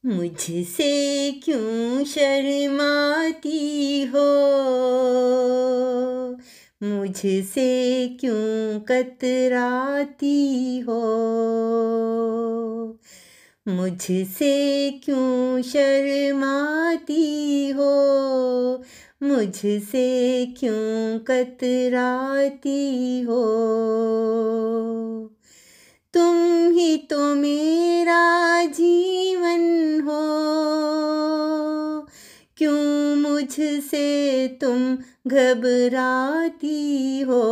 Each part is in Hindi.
मुझसे क्यों शर्माती हो, मुझसे क्यों कतराती हो, मुझसे क्यों शर्माती हो, मुझसे क्यों कतराती हो। तुम ही तो मेरा जीवन हो, क्यों मुझसे तुम घबराती हो।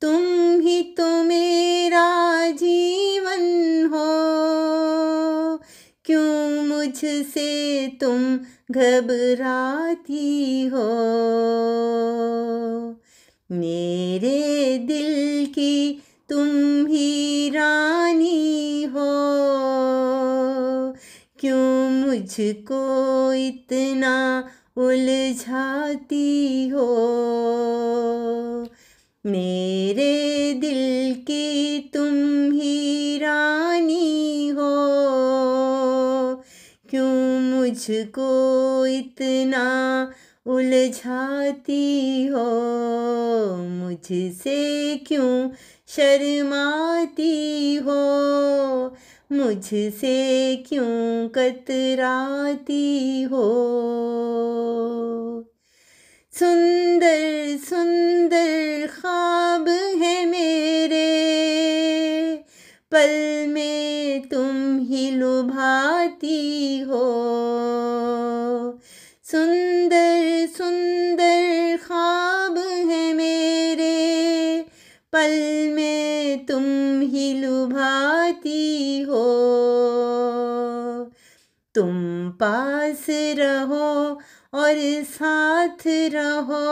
तुम ही तो मेरा जीवन हो, क्यों मुझसे तुम घबराती हो। मेरे दिल की तुम ही रानी हो, क्यों मुझको इतना उलझाती हो। मेरे दिल की तुम ही रानी हो, क्यों मुझको इतना उलझाती हो। मुझसे क्यों शर्माती हो, मुझसे क्यों कतराती हो। सुंदर सुंदर ख्वाब है मेरे, पल में तुम ही लुभाती हो। सुंदर सुंदर ख्वाब है मेरे, पल में तुम ही लुभाती हो। तुम पास रहो और साथ रहो,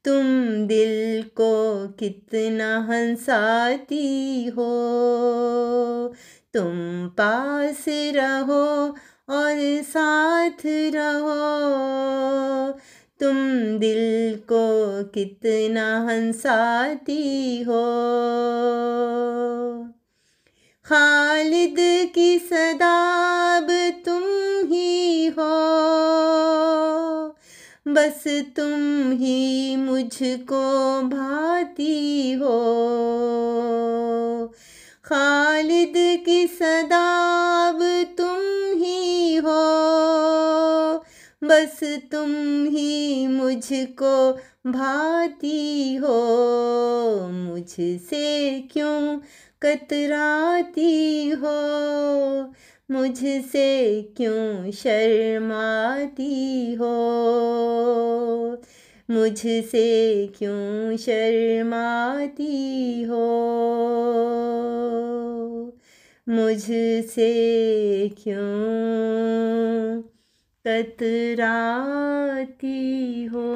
तुम दिल को कितना हंसाती हो। तुम पास रहो और साथ रहो, तुम दिल को कितना हंसाती हो। खालिद की सदाब तुम ही हो, बस तुम ही मुझको भाती हो। खालिद की सदाब तुम ही हो, बस तुम ही मुझको भाती हो। मुझसे क्यों कतराती हो, मुझसे क्यों शर्माती हो। मुझसे क्यों शर्माती हो, मुझसे क्यों कतराती हो।